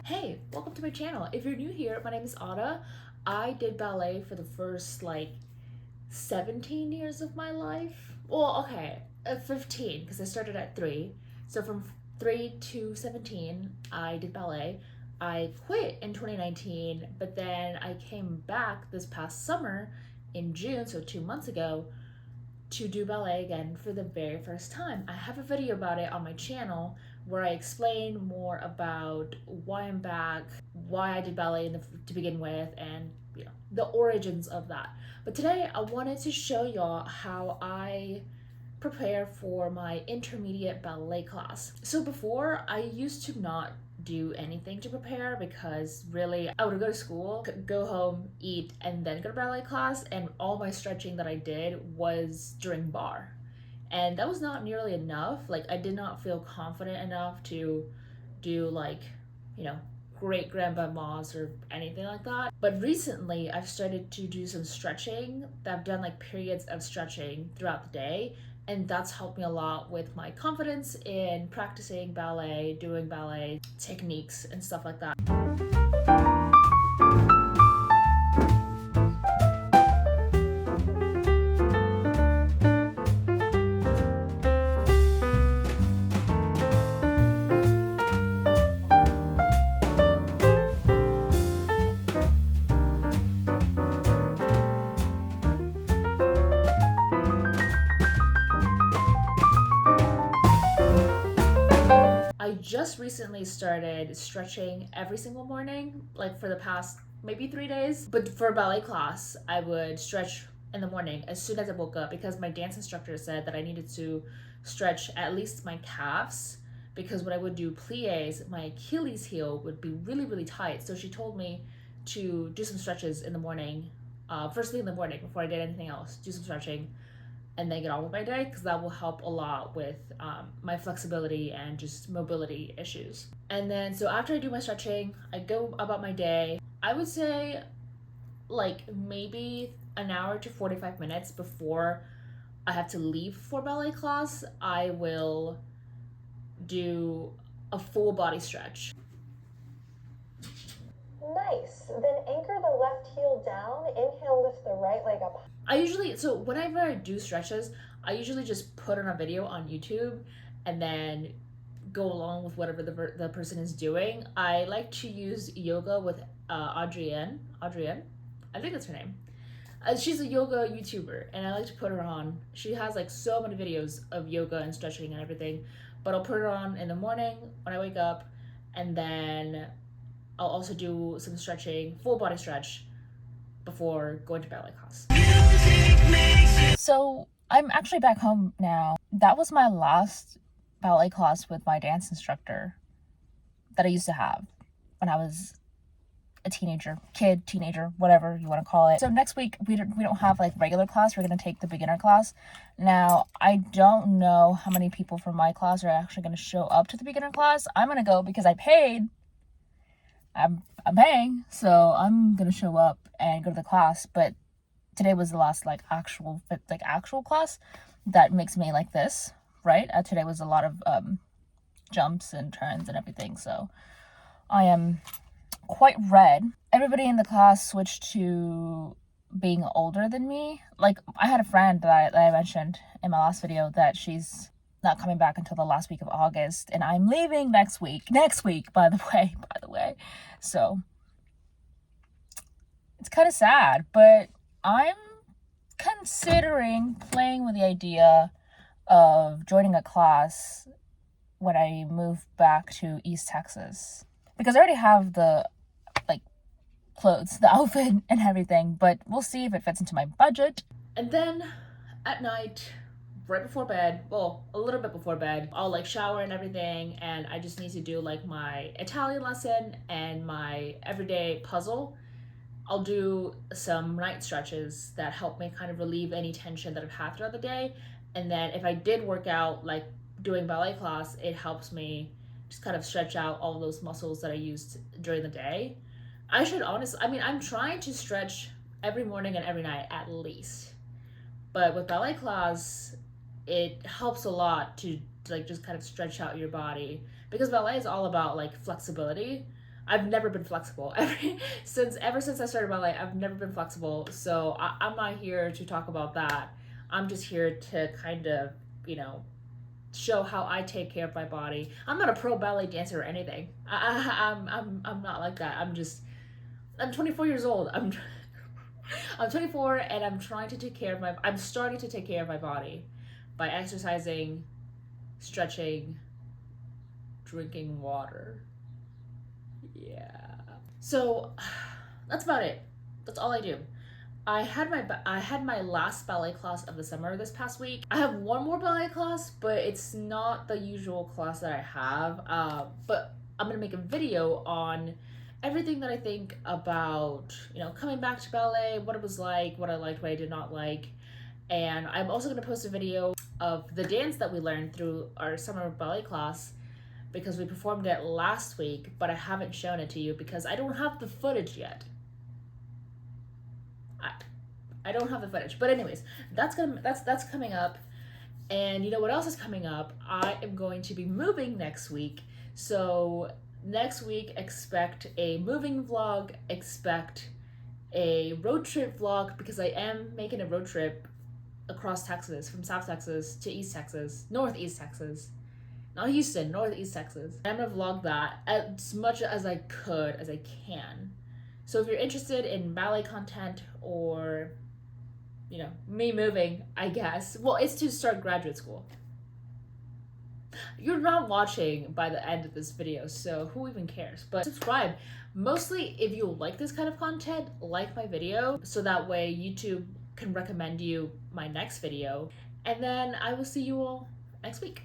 Hey, welcome to my channel. If you're new here, my name is Ada. I did ballet for the first 17 years of my life. Well, okay, 15 because I started at 3. So from 3 to 17, I did ballet. I quit in 2019, but then I came back this past summer in June, so 2 months ago, to do ballet again for the very first time. I have a video about it on my channel where I explain more about why I'm back, why I did ballet to begin with, and the origins of that. But today I wanted to show y'all how I prepare for my intermediate ballet class. So before, I used to not do anything to prepare because really I would go to school, go home, eat, and then go to ballet class, and all my stretching that I did was during bar. And that was not nearly enough. I did not feel confident enough to do great grandmas or anything like that. But recently I've started to do some stretching. I've done periods of stretching throughout the day, and that's helped me a lot with my confidence in practicing ballet, doing ballet techniques and stuff like that. I just recently started stretching every single morning, for the past maybe 3 days. But for ballet class, I would stretch in the morning as soon as I woke up because my dance instructor said that I needed to stretch at least my calves because when I would do plies, my Achilles heel would be really, really tight. So she told me to do some stretches in the morning, first thing in the morning before I did anything else, do some stretching and then get on with my day because that will help a lot with my flexibility and just mobility issues. And then so after I do my stretching, I go about my day. I would say maybe an hour to 45 minutes before I have to leave for ballet class, I will do a full body stretch. Nice. Then anchor the left heel down. Inhale, lift the right leg up. So whenever I do stretches, I usually just put on a video on YouTube and then go along with whatever the person is doing. I like to use yoga with Adrienne. I think that's her name. She's a yoga YouTuber, and I like to put her on. She has so many videos of yoga and stretching and everything, but I'll put her on in the morning when I wake up, and then I'll also do some stretching, full body stretch, before going to ballet class. So I'm actually back home now. That was my last ballet class with my dance instructor that I used to have when I was a teenager, whatever you want to call it. So next week we don't have regular class. We're going to take the beginner class. Now, I don't know how many people from my class are actually going to show up to the beginner class. I'm going to go because I paid. I'm paying, so I'm gonna show up and go to the class. But today was the last actual class that makes me like this, right? Today was a lot of jumps and turns and everything, so I am quite red. Everybody in the class switched to being older than me. I had a friend that I mentioned in my last video that she's not coming back until the last week of August, and I'm leaving next week, by the way. So it's kind of sad, but I'm considering playing with the idea of joining a class when I move back to East Texas, because I already have the clothes, the outfit and everything, but we'll see if it fits into my budget. And then at night, right before bed, well, a little bit before bed, I'll shower and everything, and I just need to do my Italian lesson and my everyday puzzle. I'll do some night stretches that help me kind of relieve any tension that I've had throughout the day. And then if I did work out doing ballet class, it helps me just kind of stretch out all those muscles that I used during the day. I'm trying to stretch every morning and every night at least. But with ballet class, it helps a lot to just kind of stretch out your body because ballet is all about flexibility. I've never been flexible. Ever since I started ballet, I've never been flexible. So I'm not here to talk about that. I'm just here to kind of, you know, show how I take care of my body. I'm not a pro ballet dancer or anything. I'm not like that. I'm 24 years old. I'm 24 and I'm trying to take care of I'm starting to take care of my body by exercising, stretching, drinking water. Yeah. So that's about it. That's all I do. I had my last ballet class of the summer this past week. I have one more ballet class, but it's not the usual class that I have. But I'm gonna make a video on everything that I think about, you know, coming back to ballet, what it was like, what I liked, what I did not like. And I'm also gonna post a video of the dance that we learned through our summer ballet class because we performed it last week, but I haven't shown it to you because I don't have the footage yet. I don't have the footage. But anyways, that's coming up. And you know what else is coming up? I am going to be moving next week. So next week expect a moving vlog, expect a road trip vlog because I am making a road trip across Texas, from South Texas to East Texas, Northeast Texas. Not Houston, Northeast Texas. I'm gonna vlog that as much as I can. So if you're interested in ballet content or, you know, me moving, I guess. Well, it's to start graduate school. You're not watching by the end of this video, so who even cares? But subscribe. Mostly if you like this kind of content, like my video, so that way YouTube can recommend you my next video. And then I will see you all next week.